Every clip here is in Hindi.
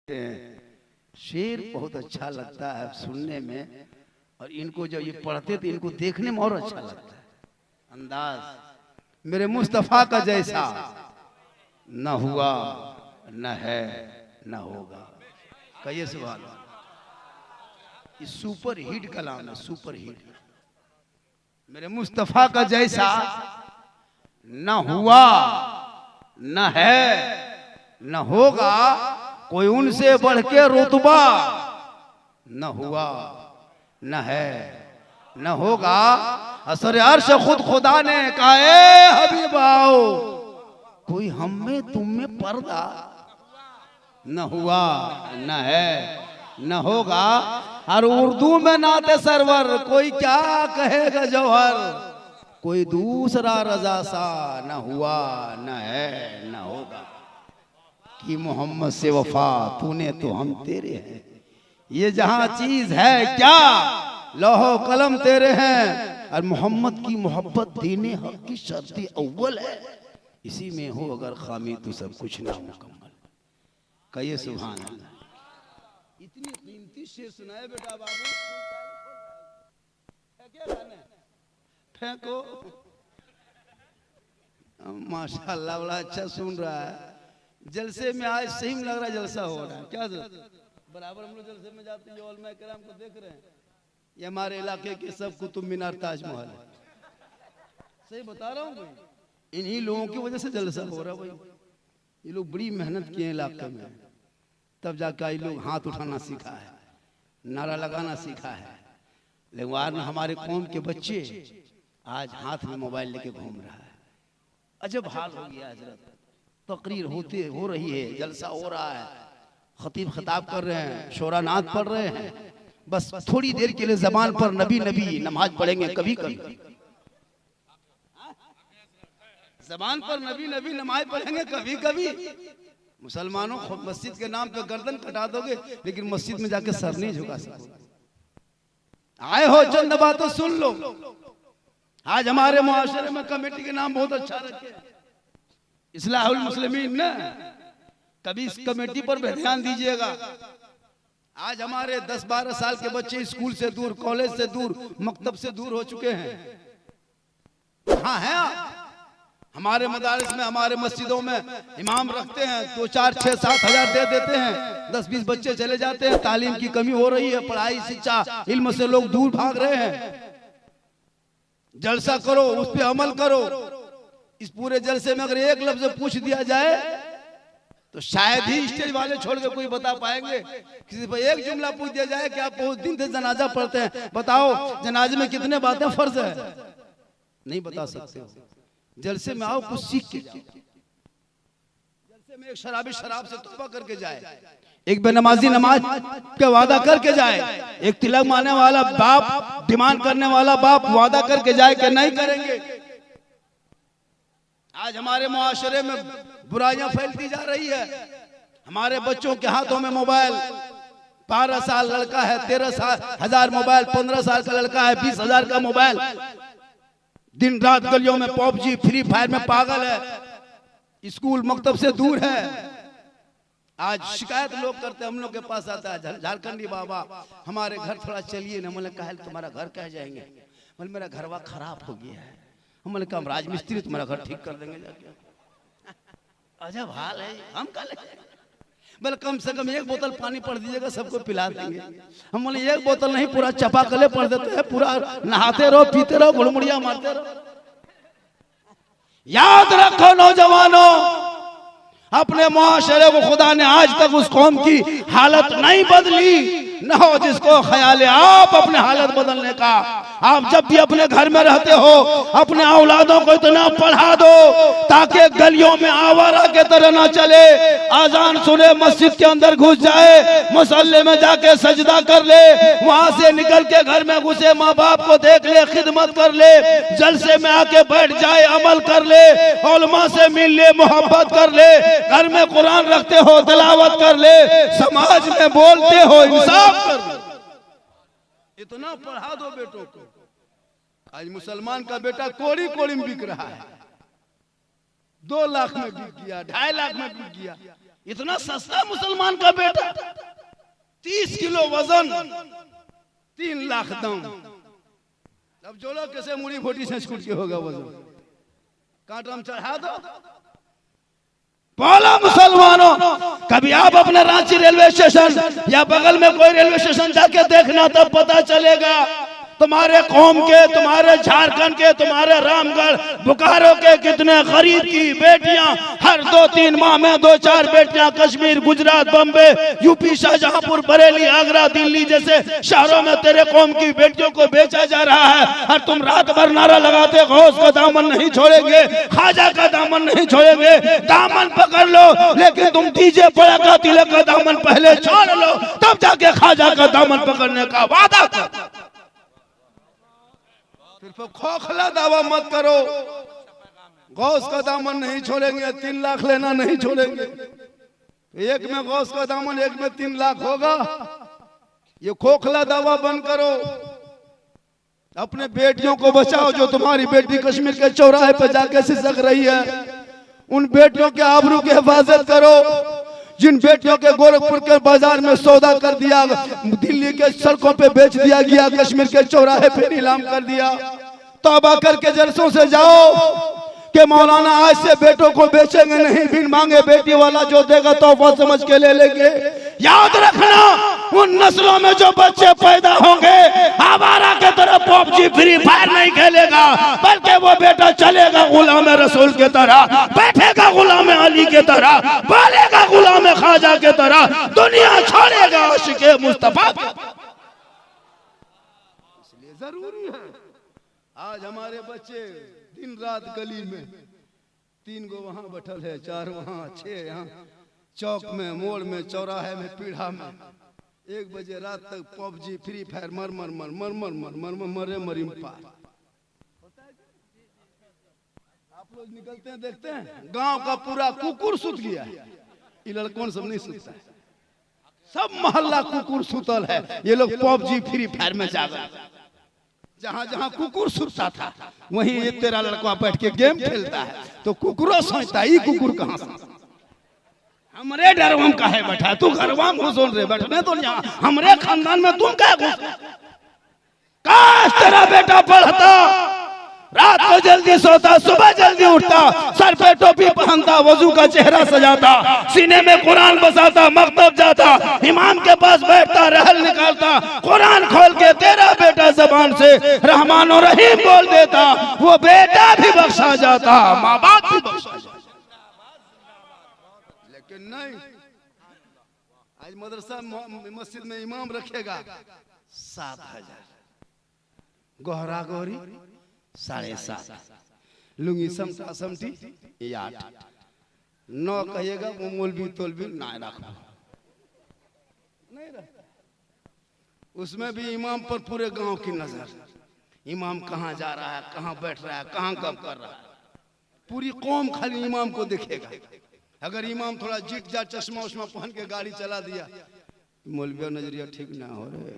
शेर बहुत अच्छा लगता है सुनने में, और इनको जब ये पढ़ते तो इनको देखने में और अच्छा लगता है। अंदाज मेरे मुस्तफा का जैसा न हुआ न है न होगा। कहिए सुभान अल्लाह। ये सुपर हिट कलाम है, सुपर हिट। मेरे मुस्तफा का जैसा न हुआ न है न होगा, कोई उनसे बढ़ के रुतबा न हुआ न है न होगा। असर अर्श खुद खुदा ने कहा, ए हबीब आओ, कोई हम में तुम में पर्दा न हुआ न है न होगा। और उर्दू में नाते सरवर, कोई क्या कहेगा जौहर, कोई दूसरा रजा सा न हुआ न है न होगा। कि मोहम्मद से वफा तूने तो हम तेरे हैं, ये जहां चीज है क्या लौहो कलम तेरे हैं। और मोहम्मद की मोहब्बत दीने हक की शर्त अव्वल है, इसी में हो अगर खामी तो सब कुछ ना मुकम्मल। कहिए सुभान अल्लाह। इतनी कीमती शेर सुनाए बेटा बाबू, फेंको। माशाअल्लाह बड़ा अच्छा सुन रहा है। जलसे में आज सही में लग रहा है जलसा हो रहा है। क्या बराबर हम लोग जलसे में जाते हैं, उलमा किराम को देख रहे हैं। ये हमारे इलाके के सब कुतुब मीनार ताजमहल है। सही बता रहा हूँ भाई, इन्हीं लोगों की वजह से जलसा हो रहा है भाई। ये लोग बड़ी मेहनत किए इलाके में, तब जाकर ये लोग हाथ उठाना सीखा है, नारा लगाना सीखा है। लेकिन आज हमारे कौम के बच्चे आज हाथ में मोबाइल लेके घूम रहा है। अजब हाल हो गया हजरत। तकरीर हो रही है, जलसा हो रहा है, खतीब खिताब कर रहे हैं, शोरा नात पढ़ रहे हैं, बस थोड़ी देर के लिए जबान पर नबी नबी नमाज पढ़ेंगे कभी कभी, जबान पर नबी नबी नमाज पढ़ेंगे कभी कभी। मुसलमानों मस्जिद के नाम पे गर्दन कटा दोगे, लेकिन मस्जिद में जाके सर नहीं झुका सकते। आए हो चंद बातों सुन लो। आज हमारे मुआशरे में कमेटी के नाम बहुत अच्छा रखे, इस्लाहुल मुस्लिमीन ना, कभी इस कमेटी पर भी ध्यान दीजिएगा। आज हमारे 10-12 साल के बच्चे स्कूल से दूर, कॉलेज से दूर, मकतब से दूर हो चुके हैं। हाँ है आप? हमारे मदारिस में, हमारे मस्जिदों में इमाम रखते हैं, 2, 4, 6, 7 हजार दे देते हैं, 10-20 बच्चे चले जाते हैं। तालीम की कमी हो रही है, पढ़ाई शिक्षा इल्म से लोग दूर भाग रहे हैं। जलसा करो, उस पर अमल करो। इस पूरे जलसे में अगर एक लफ्ज पूछ दिया जाए तो शायद ही स्टेज वाले छोड़ के कोई बता पाएंगे। किसी पर एक जुमला पूछ दिया जाए कि आप बहुत दिन से जनाजा पढ़ते हैं, बताओ जनाजे में कितने बातें फर्ज है, नहीं बता सकते हो। जलसे में आओ, कुछ सीख के जाओ। जलसे में एक शराबी शराब से तौबा करके जाए, एक बेनमाजी नमाज का वादा करके जाए, एक तिलक मारने वाला बाप, डिमांड करने वाला बाप वादा करके जाए कि नहीं करेंगे। आज हमारे मुआशरे में बुराइयां फैलती जा रही है। हमारे बच्चों के हाथों में मोबाइल, 12 साल लड़का है, 13,000 मोबाइल, 15 साल का लड़का है, 20,000 का मोबाइल, दिन रात गलियों में पबजी फ्री फायर में पागल है, स्कूल मकतब से दूर है। आज शिकायत लोग करते हैं, हम लोग के पास आता है, झारखंडी बाबा हमारे घर थोड़ा चलिए ना। मैंने कहा तुम्हारा घर कह जाएंगे, बोले मेरा घरवा खराब हो गया है। हमने कहा राजमिस्त्री तुम्हारा घर ठीक कर देंगे जाके। अजब हाल है, हम कह ले बोले कम से कम एक बोतल पानी पड़ दीजिएगा, सबको पिला देंगे। हम बोले एक बोतल नहीं, पूरा चपाकले पड़ देते हैं, पूरा नहाते रहो, पीते रहो, घुड़मुड़िया मारते रहो। याद रखो नौजवानों, अपने मुआशरे को खुदा ने आज तक उस कौम की हालत नहीं बदली, न हो जिसको ख्याल है आप अपने हालत बदलने का। आप जब भी अपने घर में रहते हो, अपने औलादों को इतना पढ़ा दो ताकि गलियों में आवारा के तरह ना चले। आजान सुने मस्जिद के अंदर घुस जाए, मुसल्ले में जाके सजदा कर ले, वहां से निकल के घर में घुसे, माँ बाप को देख ले, खिदमत कर ले, जलसे में आके बैठ जाए, अमल कर ले, उलमा से मिल ले, मोहब्बत कर ले, घर में कुरान रखते हो तिलावत कर ले, समाज में बोलते हो इंसाफ कर ले। इतना पढ़ा दो बेटों को। आज मुसलमान का बेटा कोड़ी कोड़ी में बिक रहा है, 2 लाख में बिक गया, 2.5 लाख में बिक गया। इतना सस्ता मुसलमान का बेटा, 30 किलो वजन, 3 लाख दाम। अब जो लोग कैसे मुड़ी फोटी से छूट के होगा वजन, कांटा में चढ़ा दो। बोलो मुसलमानों, कभी आप अपने रांची रेलवे स्टेशन या बगल में कोई रेलवे स्टेशन जाके देखना, तब पता चलेगा तुम्हारे कौम के, तुम्हारे झारखंड के, तुम्हारे रामगढ़ बोकारो के कितने गरीब की बेटियां हर 2-3 माह में 2-4 बेटियां कश्मीर, गुजरात, बम्बे, यूपी, शाहजहांपुर, बरेली, आगरा, दिल्ली जैसे शहरों में तेरे कौम की बेटियों को बेचा जा रहा है। और तुम रात भर नारा लगाते गौस का दामन नहीं छोड़ेंगे, ख्वाजा का दामन नहीं छोड़ेंगे। दामन पकड़ लो, लेकिन तुम डीजे पड़ाका तिलक का दामन पहले छोड़ लो, तब जाके ख्वाजा का दामन पकड़ने का वादा करो। सिर्फ खोखला दावा मत करो, गौस का दामन नहीं छोड़ेंगे, 3 लाख लेना नहीं छोड़ेंगे। एक में गौस का दामन, एक में 3 लाख होगा। ये खोखला दावा बंद करो। अपने बेटियों को बचाओ। जो तुम्हारी बेटी कश्मीर के चौराहे पर जाके सिसक रही है, उन बेटियों के आबरू की हिफाजत करो। जिन बेटियों के गोरखपुर के बाजार में सौदा कर दिया, दिल्ली के सड़कों पे बेच दिया गया, कश्मीर के चौराहे पे नीलाम कर दिया, तौबा करके जलसों से जाओ कि मौलाना आज से बेटों को बेचेंगे नहीं, बिन मांगे बेटी वाला जो देगा तोहफा समझ के ले लेंगे। याद रखना, उन नस्लों में जो बच्चे पैदा होंगे, आवारा के तरह पबजी फ्री फायर नहीं खेलेगा, बल्कि वो बेटा चलेगा गुलाम रसूल के तरह, बैठेगा गुलाम अली के तरह, बोलेगा गुलाम ख्वाजा के तरह, दुनिया छोड़ेगा आशिक़े मुस्तफा। इसलिए जरूरी है आज हमारे बच्चे दिन रात गली में, 3 गो वहां बैठल है, 4 वहां, 6 यहाँ, चौक में, मोड़ में, चौराहे में, पीढ़ा में, 1 बजे रात तक पबजी फ्री फायर मर मर मर मर मर मर मर मर मरे मरी पार। आप लोग निकलते हैं देखते हैं, गांव का पूरा कुकुर सुत गया है। ये लड़कों सब नहीं सुतता है, सब मोहल्ला कुकुर सुतल है। ये लोग पबजी फ्री फायर में जागा। जहां जहां कुकुर सुतता था, वहीं ये तेरा लड़का बैठ के गेम खेलता है, तो कुकुरो सोचता है ये कुकुर कहां से, हमरे डरवाम का है बैठा, तू घरवाम घुसोल रे बैठने तो यहाँ हमरे खानदान में तुम क्या घुस। काश तेरा बेटा पढ़ता, रात को जल्दी सोता, सुबह जल्दी उठता, सर पे टोपी पहनता, वजू का चेहरा सजाता, सीने में कुरान बसाता, मकतब जाता, इमाम के पास बैठता, रहल निकालता, कुरान खोल के तेरा बेटा जबान से रहमान और रहीम बोल देता, वो बेटा भी बख्शा जाता, माँ बाप भी बख्शा जाता। लेकिन नहीं, आज मदरसा मस्जिद में इमाम रखेगा 7,000, गोहरा गोहरी 7.5, लुंगी समता समटी 8, 9 कहिएगा वो मौलवी तोलवी ना रखो, नहीं रखता। उसमें भी इमाम पर पूरे गांव की नजर, इमाम कहाँ जा रहा है, कहाँ बैठ रहा है, कहाँ गप कर रहा है, पूरी कौम खाली इमाम को देखेगा। अगर इमाम थोड़ा जिट जा, चश्मा उश्मा पहन के गाड़ी चला दिया, मौलवी नजरिया ठीक ना हो रे,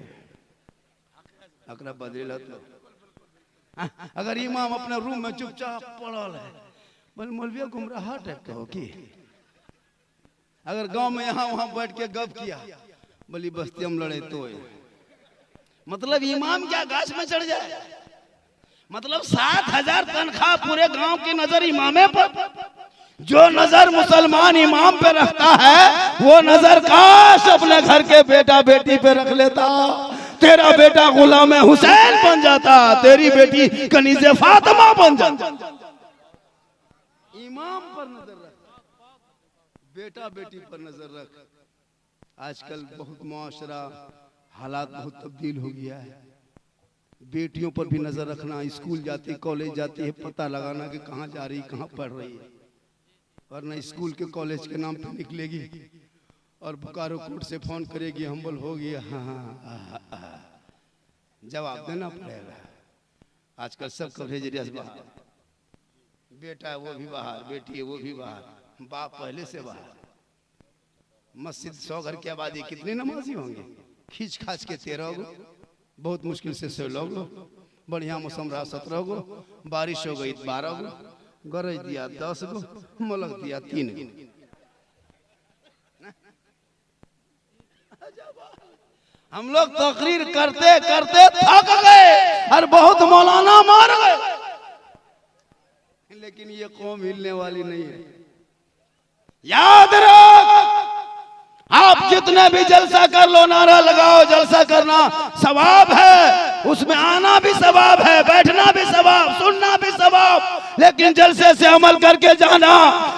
अकरा बदल। अगर इमाम अपने रूम में चुपचाप पड़ल है, बोल मौलवी गुमराह टाइप का हो कि। अगर गांव में यहाँ वहां बैठ के गप किया, बोली बस्ती हम लड़े तो मतलब इमाम क्या गाछ में चढ़ जाए। मतलब 7,000 तनख्वाह, पूरे गांव की नजर इमामे पर। जो नजर मुसलमान इमाम पे रखता है, वो नजर काश अपने घर के बेटा बेटी पे रख लेता। तेरा बेटा गुलाम हुसैन बन जाता, तेरी बेटी कनीज़े फातिमा बन जाता। इमाम पर नजर रख, बेटा बेटी पर नजर रख। आजकल बहुत मुआशरा हालात बहुत तब्दील हो गया है। बेटियों पर भी नजर रखना, स्कूल जाती, कॉलेज जाती है, पता लगाना कि कहाँ जा रही, कहाँ पढ़ रही है, वरना स्कूल के कॉलेज के नाम पे निकलेगी और बोकारो कोर्ट से फोन करेगी, हम बोल हो गया, हाँ जवाब देना पड़ेगा। आजकल सब कवरेज बाहर, बेटा है वो भी बाहर, बेटी है वो भी बाहर, बाप पहले से बाहर। मस्जिद 100 घर की आबादी, कितने नमाजी होंगे, खींच खाच के 13 गो, बहुत मुश्किल से 16 गो, बढ़िया मौसम रहा 17 गो, बारिश हो गई 12 गो, गरज दिया 10 गो, मलक दिया 3 गो। हम लोग तकरीर करते करते थक गए और बहुत मौलाना मार गए, लेकिन ये कौम हिलने वाली नहीं है। याद रख, आप जितने भी जलसा कर लो, नारा लगाओ, जलसा करना सवाब है, उसमें आना भी सवाब है, बैठना भी सवाब, सुनना भी सवाब, लेकिन जलसे से अमल करके जाना,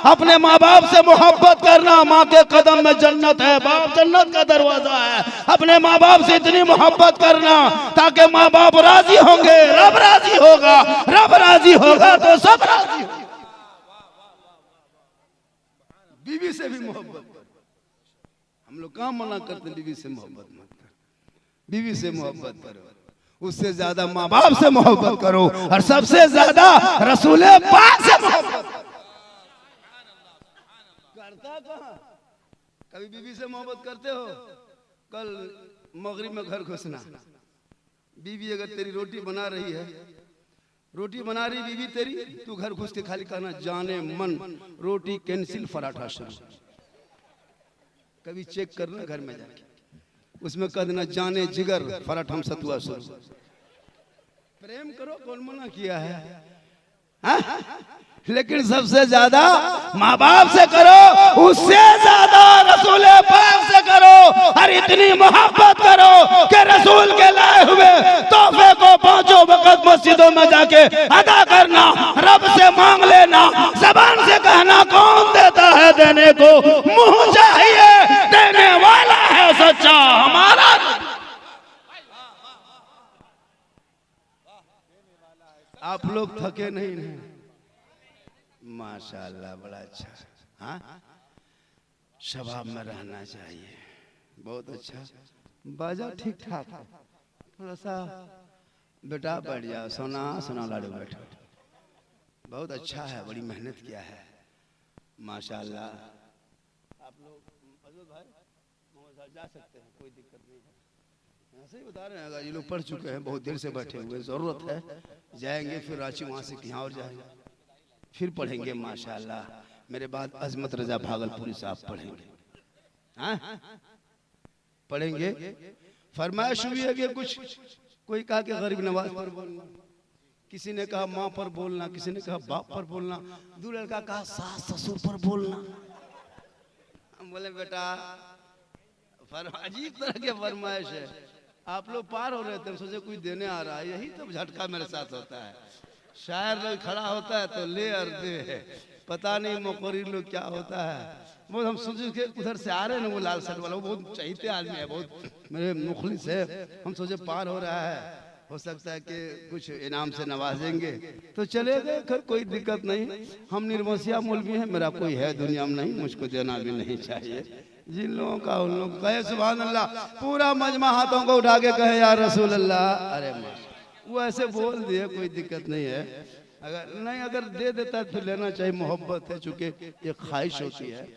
अपने माँ बाप से मोहब्बत करना। माँ के कदम में जन्नत है, बाप जन्नत का दरवाजा है। अपने माँ बाप से इतनी मोहब्बत करना ताकि माँ बाप राजी होंगे, रब राजी होगा, रब राजी होगा तो सब राजी होगा। बीवी से भी मोहब्बत, हम लोग कहाँ मना करते हैं बीवी से मोहब्बत मत कर, बीवी से मोहब्बत करो, उससे ज्यादा माँ बाप से मोहब्बत करो, और सबसे ज्यादा रसूल पाक से मोहब्बत करता कहाँ। कभी बीवी से मोहब्बत करते हो? कल मगरिब में घर घुसना, बीवी अगर तेरी रोटी बना रही है, रोटी बना रही बीवी तेरी, तू घर घुस के खाली कहना जाने मन रोटी कैंसिल पराठा शुरू। कभी चेक करना घर में जाके, उसमें कह देना जाने जिगर पराठा हम सतुआ शुरू। प्रेम करो, कौन मना किया है? हा? लेकिन सबसे ज्यादा माँ बाप से करो, उससे ज्यादा रसूल पाक से करो, और इतनी मोहब्बत करो कि रसूल के लाए हुए तोहफे को पांचों वक्त मस्जिदों में जाके अदा करना, रब से मांग लेना, जबान से कहना कौन देता है देने को मुंह चाहिए, देने वाला है सच्चा हमारा। आप लोग थके नहीं हैं? माशाअल्लाह, बड़ा अच्छा। हाँ, शबाब में रहना चाहिए, बहुत अच्छा। बाजा ठीक ठाक, थोड़ा सा बेटा बैठ जाओ, सोना सोना लाडू बैठो, बहुत अच्छा है, बड़ी मेहनत किया है माशाअल्लाह। आप लोग अजूब भाई जा सकते हैं, कोई दिक्कत नहीं है, ऐसे ही बता रहे हैं। ये लोग पढ़ चुके हैं, बहुत देर से बैठे हुए, जरूरत है जाएंगे, फिर रांची वहाँ से कहीं और जाएंगे, फिर पढ़ेंगे माशाअल्लाह। मेरे बाद अजमत रजा भागलपुरी साहब पढ़ेंगे, हाँ पढ़ेंगे। फरमाइश हुई है कि कुछ, कोई कहा कि गरीब नवाज पर बोलना, किसी ने कहा माँ पर बोलना, किसी ने कहा बाप पर बोलना, दो लड़का कहा सास ससुर पर बोलना। हम बोले बेटा अजीब तरह के फरमाइश है, आप लोग पार हो रहे थे, सोचे कोई देने आ रहा है, यही तो झटका मेरे साथ होता है। शायर लोग खड़ा होता है तो ले और दे, पता नहीं मोकरी लोग क्या होता है। वो हम सोचे कि उधर से आ रहे हैं ना, वो लाल शर्ट वाला, वो बहुत चाहते आदमी है, बहुत मेरे मुखलिस है, हम सोचे पार हो रहा है, हो सकता है कि कुछ इनाम से नवाजेंगे, तो चले गए, खैर कोई दिक्कत नहीं। हम निर्मसिया मौलवी हैं, मेरा कोई है दुनिया में नहीं, मुझको देना भी नहीं चाहिए। जिन लोगों का उन लोग कहे सुभान अल्लाह, पूरा मजमा हाथों को उठा के कहे या रसूल अल्लाह, अरे वो ऐसे बोल दिए, कोई दिक्कत नहीं है। अगर दे देता तो लेना चाहिए, मोहब्बत है, चूंकि ये ख्वाहिश होती है।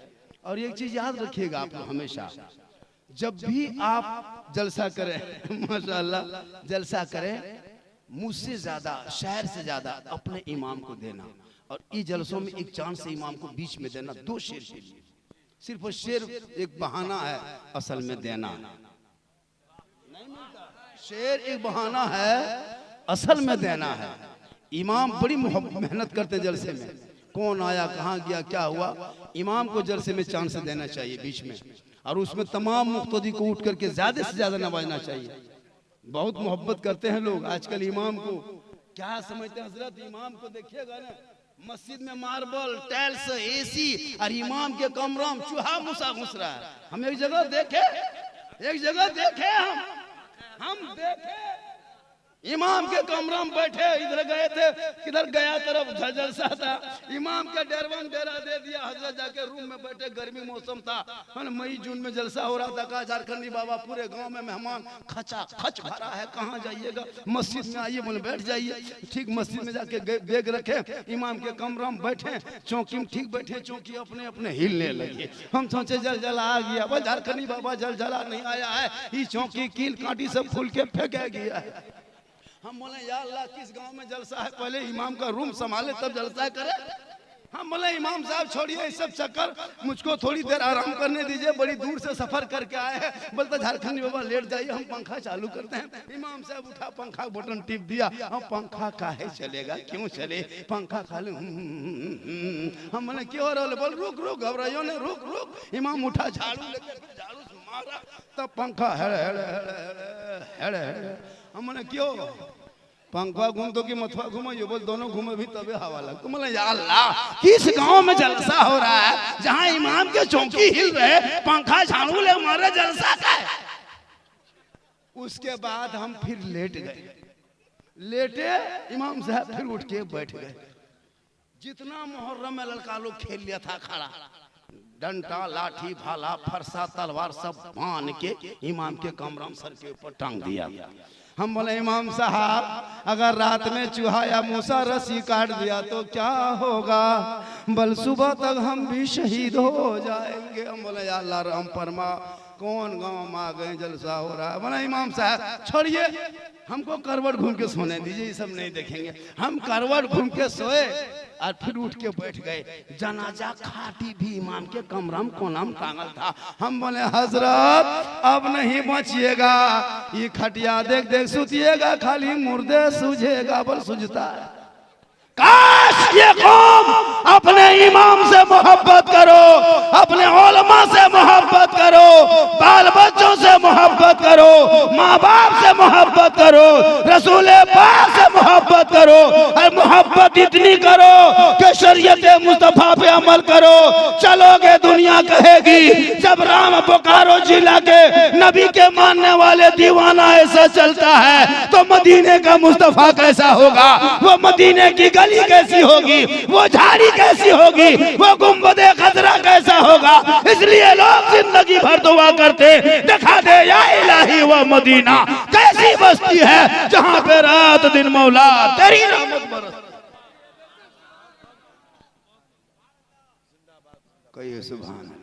और एक चीज याद रखिएगा आप लोग हमेशा, जब भी आप जलसा करें माशाअल्लाह, जलसा करें, मुझसे ज्यादा, शायर से ज्यादा अपने इमाम को देना, और इस जलसों में एक चांद से इमाम को बीच में देना, 2 शेर के लिए। सिर्फ शेर एक बहाना है, असल में देना नहीं मिलता। शेर एक बहाना है, असल में देना है। इमाम बड़ी मेहनत करते जलसे में, कौन आया, कहाँ गया, क्या हुआ, इमाम को जलसे में चांस देना चाहिए बीच में, और उसमें तमाम मुक्तदी को उठ करके ज्यादा से ज्यादा नवाजना चाहिए। बहुत मोहब्बत करते हैं लोग आजकल इमाम को, क्या समझते हैं हजरत, इमाम को देखिएगा ना, मस्जिद में मार्बल टाइल्स एसी, और इमाम के कमरा में चूहा मूसा घुस रहा है। हम एक जगह देखे हम देखे इमाम के कमरा में बैठे, इधर गए थे, किधर गया तरफ जलसा था, इमाम के डेरवन डेरा दे दिया, हजरत जाके रूम में बैठे, गर्मी मौसम था, मई जून में जलसा हो रहा था। कहा झारखंडी बाबा पूरे गांव में मेहमान खचा खच भरा है, कहाँ जाइएगा, मस्जिद में आइए, बोले बैठ जाइए। ठीक मस्जिद में जाके बैग रखे, इमाम के कमरा में बैठे, चौकी में ठीक बैठे, चौकी अपने अपने हिलने लगे। हम सोचे जल जला आ गया, बस झारखंडी बाबा जल जला नहीं आया है, ये चौकी कील कांटी सब खुल के फेंका गया है। हम बोले या अल्लाह, किस गांव में जलसा है, पहले इमाम का रूम संभाले तब जलसा करे। हम बोले इमाम साहब छोड़िए ये सब चक्कर, मुझको थोड़ी देर आराम करने दीजिए, बड़ी दूर से सफर करके आए हैं। बोलता झारखंडी बाबा लेट जाइए, हम पंखा चालू करते हैं। इमाम साहब उठा, पंखा बटन टिप दिया। हम पंखा काहे चलेगा, क्यों चले, पंखा खाली। हम बोले क्यों हो रहा, बोल रुक रुक, घबराइयो ने, रुक रुक। इमाम उठा, झाड़ू लेके झाड़ू मारा, तब पंखा हेड़े हेड़े हेड़े हेड़े। हम बोले क्यों, पंखा घूम तो कि मथुआ घूमो, ये बोल दोनों घूमे भी तबे हवा लग। तुम या अल्लाह, किस गांव में जलसा हो रहा है जहां इमाम के चौकी हिल रहे, पंखा झाड़ू ले मारे, जलसा का है। उसके बाद हम फिर लेट गए, लेटे, इमाम साहब फिर उठ के बैठ गए। जितना मुहर्रम में लड़का लोग खेल लिया था खड़ा, डंडा लाठी भाला फरसा तलवार सब बांध के इमाम के कमरम सर के ऊपर टांग दिया। हम बोले इमाम साहब अगर रात में चूहा या मूसा रस्सी काट दिया तो क्या होगा, बल सुबह तक हम भी शहीद हो जाएंगे। हम बोले या अल्लाह रहम फरमा, कौन गांव में आ गए, जलसा हो रहा है। बोला इमाम साहब छोड़िए, हमको करवट घूम के सोने दीजिए, ये सब नहीं देखेंगे। हम करवट घूम के सोए और फिर उठ के बैठ गए। जनाजा खाटी भी इमाम के कमरम कोनम टांगल था। हम बोले हजरत अब नहीं बचिएगा, ये खटिया देख देख सुतिएगा, खाली मुर्दे सूझेगा। बोल सूझता है, काश ये कौम अपने इमाम से मोहब्बत करो, अपने उलमा से मोहब्बत करो, बाल बच्चों से मोहब्बत करो, माँ बाप से मोहब्बत करो, रसूल पाक से मोहब्बत करो, और मोहब्बत इतनी करो कि शरीयत मुस्तफा पे अमल करो। चलोगे दुनिया कहेगी जब राम बोकारो जिला के नबी के मानने वाले दीवाना ऐसा चलता है तो मदीने का मुस्तफा कैसा होगा, वो मदीने की गली कैसी होगी, वो झाड़ी कैसी होगी, वो गुंबदे खजरा कैसा होगा। इसलिए लोग जिंदगी भर दुआ करते, दिखा दे या इलाही वो मदीना कैसी बस्ती है जहां पे रात दिन मौला तेरी रहमत बरसती। कहिए सुभान अल्लाह।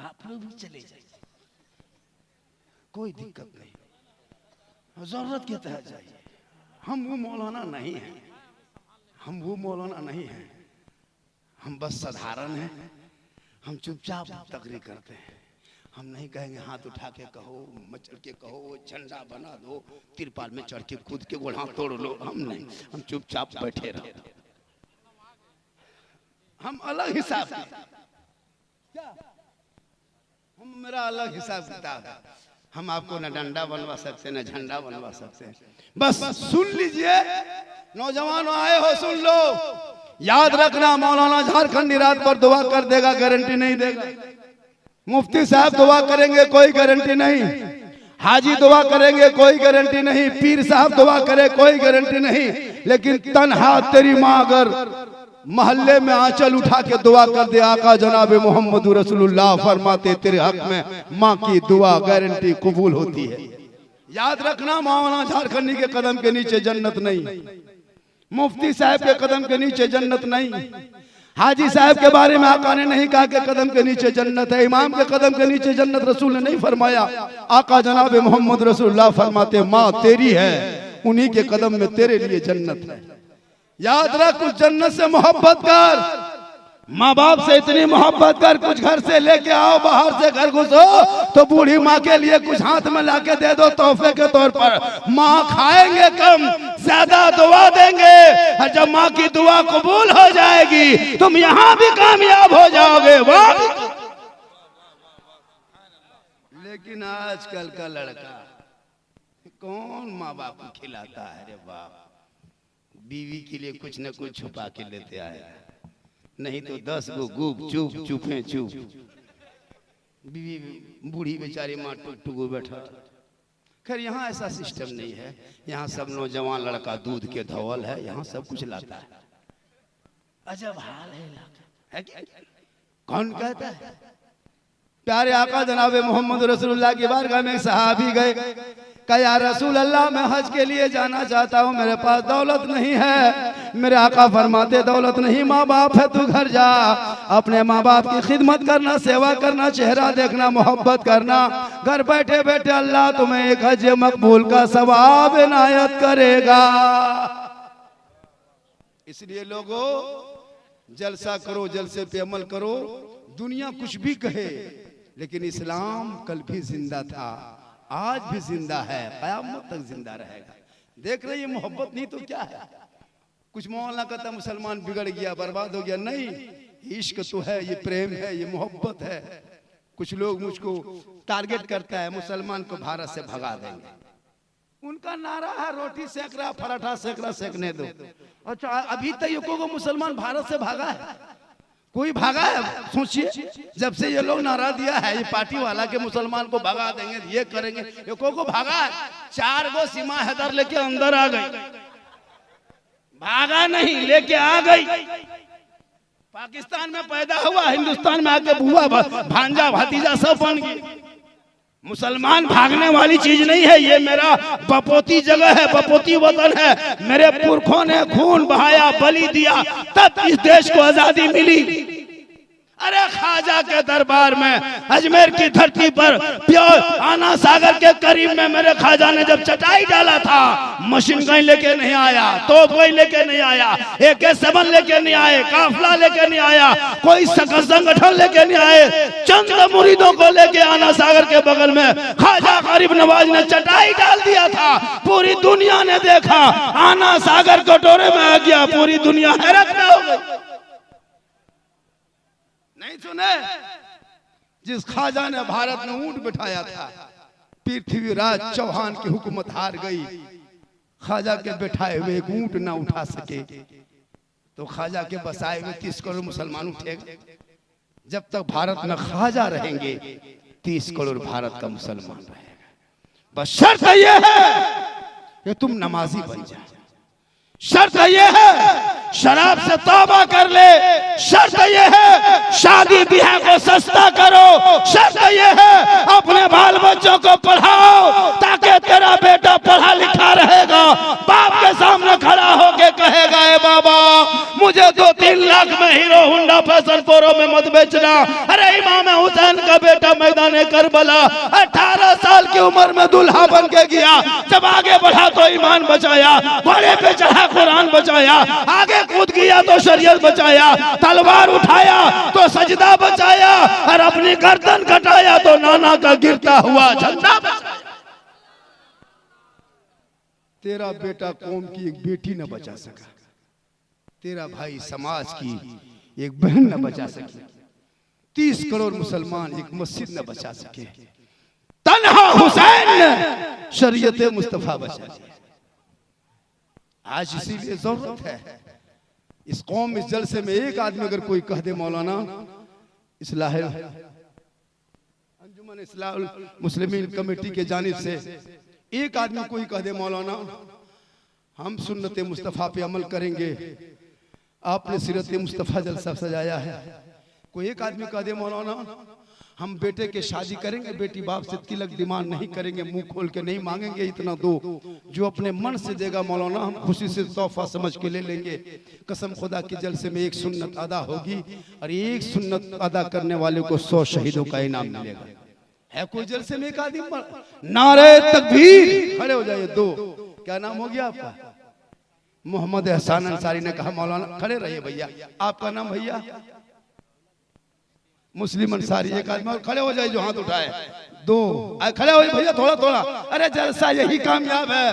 आप लोग भी चले जाइए, कोई दिक्कत नहीं, जरूरत के तहत जाइए। हम वो मौलाना नहीं हैं, हम वो मौलाना नहीं हैं, हम बस साधारण हैं। हम चुपचाप तकरीर करते हैं। हम नहीं कहेंगे हाथ उठा के कहो, मचल के कहो, झंडा बना दो, तिरपाल में चढ़ के कूद के गोड़ा तोड़ लो, हम नहीं। हम चुपचाप बैठे रहो। हम अलग हिसाब, हम मेरा अलग हिसाब किताब है। हम आपको न डंडा बनवा सकते न झंडा बनवा सकते। बस सुन लीजिए, नौजवान आए हो सुन लो, याद रखना मौलाना झारखंडी रात पर दुआ कर देगा, गारंटी नहीं देगा। मुफ्ती साहब दुआ करेंगे, कोई गारंटी नहीं। हाजी दुआ करेंगे, कोई गारंटी नहीं। पीर साहब दुआ करे, कोई गारंटी नहीं। लेकिन तन्हा तेरी माँ अगर मोहल्ले में आंचल उठा के दुआ कर दे, आका जनाब मोहम्मद रसूलुल्लाह फरमाते तेरे हक में माँ की दुआ गारंटी कबूल होती है। याद रखना मौलाना झारखंडी के कदम के नीचे जन्नत नहीं, मुफ्ती साहब के कदम के नीचे जन्नत नहीं, हाजी साहब के बारे में आका ने नहीं कहा कि कदम के नीचे जन्नत है, इमाम के कदम के नीचे जन्नत रसूल ने नहीं फरमाया। आका जनाब मोहम्मद रसूलुल्लाह फरमाते माँ तेरी है, उन्हीं के कदम में तेरे लिए जन्नत है। याद रख, कुछ जन्नत से मोहब्बत कर, माँ बाप से इतनी मोहब्बत कर, कुछ घर से लेके आओ, बाहर से घर घुसो तो बूढ़ी माँ के लिए कुछ हाथ में लाके दे दो तोहफे के तौर पर। माँ खाएंगे कम, ज्यादा दुआ देंगे, और जब माँ की दुआ कबूल हो जाएगी तुम यहाँ भी कामयाब हो जाओगे, वहाँ भी। लेकिन आजकल का लड़का कौन माँ बाप को खिलाता है रे बाप। बीवी के लिए कुछ न कुछ छुपा के लेते आए, नहीं तो 10 गो गुप चुप चुपे चुप। बीवी बूढ़ी बेचारी माँ टुक टुक बैठा। खैर यहाँ ऐसा सिस्टम नहीं है, यहाँ सब नौजवान लड़का दूध के धवल है, यहाँ सब कुछ लाता है। अजब हाल है क्या? कौन कहता है? प्यारे आका जनाबे मोहम्मद रसूलुल्लाह की बारगाह में सहाबी गए, कहा या रसूल अल्लाह मैं हज के लिए जाना चाहता हूँ, मेरे पास दौलत नहीं है। मेरे आका फरमाते दौलत नहीं, माँ बाप है, तू घर जा, अपने माँ बाप की खिदमत करना, सेवा करना, चेहरा देखना, मोहब्बत करना, घर बैठे बैठे अल्लाह तुम्हें एक हज मकबूल का सवाब इनायत करेगा। इसलिए लोगों, जलसा करो, जलसे पे अमल करो। दुनिया कुछ भी कहे, लेकिन इस्लाम कल भी जिंदा था, आज भी जिंदा है, क़यामत तक जिंदा रहेगा। देख रहे ये मोहब्बत नहीं तो क्या है? कुछ मौलाना कहता मुसलमान बिगड़ गया, बर्बाद हो गया। नहीं, इश्क तो है, ये प्रेम है, ये मोहब्बत है। कुछ लोग मुझको टारगेट करता है, मुसलमान को भारत से भगा देंगे। उनका नारा है रोटी सेक रहा, पराठा सेक रहा, सेकने दो। अच्छा, अभी तक को मुसलमान भारत से भागा है? कोई भागा है? सोचिए, जब से ये लोग नारा दिया है, ये पार्टी वाला के मुसलमान को भगा देंगे, ये करेंगे, ये को भागा है? 4 गो सीमा हैदर लेके अंदर आ गई, भागा नहीं, लेके आ गई। पाकिस्तान में पैदा हुआ, हिंदुस्तान में आके बुआ भांजा भतीजा सब बन गए। मुसलमान भागने वाली चीज नहीं है, ये मेरा बपोती जगह है, बपोती वतन है। मेरे पुरखों ने खून बहाया, बलि दिया, तब इस देश को आजादी मिली। अरे ख्वाजा के दरबार में, अजमेर की धरती पर, प्योर आना सागर के करीब में मेरे ख्वाजा ने जब चटाई डाला था, मशीन गन लेके नहीं आया, तोप गन लेके नहीं आया, AK-7 लेके नहीं आए, काफिला लेके नहीं आया, कोई संगठन लेके नहीं आए। चंद मुरीदों को लेके आना सागर के बगल में ख्वाजा गरीब नवाज ने चटाई डाल दिया था। पूरी दुनिया ने देखा, आना सागर कटोरे में आ गया, पूरी दुनिया हैरत में हो गई। नहीं सुने? जिस ख्वाजा ने भारत में ऊंट बिठाया था, पृथ्वीराज चौहान की हुकूमत हार गई। ख्वाजा के बैठाए हुए एक ऊंट ना उठा सके, तो ख्वाजा के बसाए हुए 30 करोड़ मुसलमान उठेगा। जब तक भारत में ख्वाजा रहेंगे, 30 करोड़ भारत का मुसलमान रहेगा। बस शर्त यह है कि तुम नमाजी बन जाओ, शर्त यह है शराब से तौबा कर ले, शर्त यह है शादी ब्याह को सस्ता करो, शर्त यह है अपने बाल बच्चों को पढ़ाओ, ताकि तेरा बेटा पढ़ा लिखा रहेगा, बाप के सामने खड़ा होके कहेगा, ए बाबा मुझे 2-3 लाख में हीरो होंडा फैशन प्रो में मत बेचना। अरे इमाम हुसैन का बेटा मैदान करबला 18 साल की उम्र में दूल्हा बन के गया, जब आगे बढ़ा तो ईमान बचाया, घोड़े पे चढ़ा कुरान बचाया, आगे कूद गया तो शरीयत बचाया, तलवार उठाया तो सजदा बचाया, और अपनी गर्दन कटाया तो नाना का गिरता हुआ झंडा बचाया। तेरा बेटा कौम की एक बेटी न बचा सका, तेरा भाई समाज की एक बहन न बचा सकी, 30 करोड़ मुसलमान एक मस्जिद न बचा सके, तन्हा हुसैन ने शरीयत मुस्तफा बचा दिया। आज इसीलिए जरूरत है इस कौम, इस जलसे में एक आदमी अगर कोई कह दे मौलाना इस्लाह अंजुमन इस्लाह मुस्लिमीन कमेटी के जानिब से एक आदमी कोई कह दे मौलाना हम सुन्नत मुस्तफ़ा पे अमल करेंगे, आपने सीरत मुस्तफ़ा जलसा सजाया है, कोई एक आदमी कह दे मौलाना हम बेटे के शादी करेंगे, बेटी बाप से तिलक डिमांड नहीं करेंगे, मुंह खोल के नहीं मांगेंगे, इतना दो, जो अपने मन से देगा मौलाना हम खुशी से तोहफा समझ के ले लेंगे। कसम खुदा के जलसे में एक सुन्नत अदा होगी, और एक सुन्नत अदा करने वाले को 100 शहीदों का इनाम मिलेगा। है कोई जलसे में एक आदमी? नारे तकबीर, खड़े हो जाइए। 2 क्या नाम हो गया आपका? मोहम्मद एहसान अंसारी ने कहा मौलाना, खड़े रहिए भैया, आपका नाम भैया? मुस्लिम अंसारी। एक आदमी और खड़े हो जाए जो हाथ उठाए। 2 खड़े हो भैया, थोड़ा थोड़ा। अरे जलसा यही कामयाब है,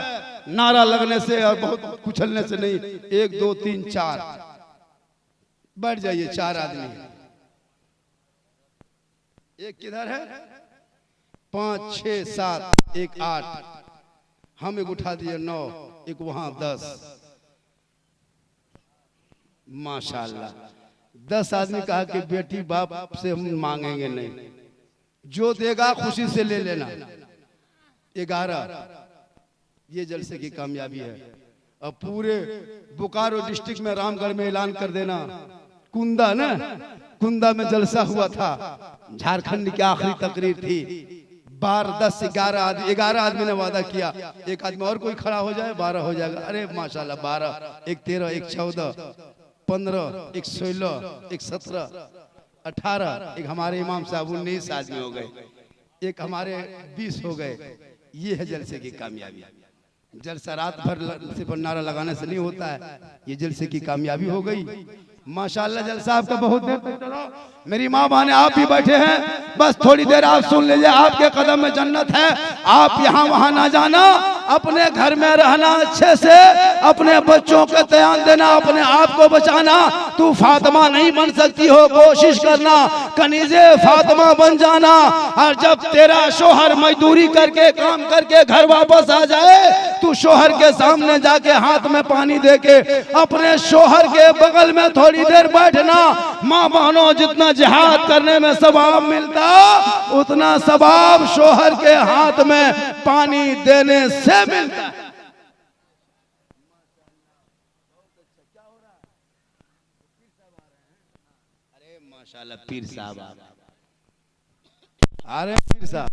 नारा लगने से और बहुत कुचलने से नहीं। 1 2 3 4 बैठ जाइए, 4 आदमी। एक किधर है? 5 6 7 1 8, हम एक उठा दिए 9, एक वहां 10। माशाल्लाह 10 आदमी कहा कि बेटी बाप से हम मांगेंगे नहीं, जो देगा खुशी से ले लेना। 11 ये जलसे की कामयाबी है। अब पूरे बोकारो डिस्ट्रिक्ट में रामगढ़ में ऐलान कर देना, कुंदा ना, कुंदा में जलसा हुआ था, झारखंड की आखिरी तकरीर थी। 12 10 11 आदमी ने वादा किया, एक आदमी और कोई खड़ा हो जाए 12 हो जाएगा। अरे माशाल्लाह 12, एक 13, एक 14, 15, एक 16, एक 17, 18, एक हमारे इमाम साहब 19 आदमी हो गए, एक हमारे 20 हो गए। ये है जलसे की कामयाबी। जलसा रात भर सिर्फ नारा लगाने से नहीं होता है, ये जलसे की कामयाबी हो गई। माशाल्लाह जलसा आपका बहुत देर तक चलो। मेरी माँ बहने आप भी बैठे हैं, बस थोड़ी देर आप सुन लीजिए। आपके कदम में जन्नत है, आप यहाँ वहाँ ना जाना, अपने घर में रहना अच्छे से, अपने बच्चों को ध्यान देना, अपने आप को बचाना। तू फातिमा नहीं बन सकती हो, कोशिश करना कनीजे फातिमा बन जाना। और जब तेरा शोहर मजदूरी करके काम करके घर वापस आ जाए, तू शोहर के सामने जाके हाथ में पानी देके अपने शोहर के बगल में थोड़ी देर बैठना। माँ बहनों, जितना जिहाद करने में सवाब मिलता, उतना सवाब शोहर के हाथ में पानी देने से मिलता है। अरे माशाल्लाह पीर साहब, अरे पीर साहब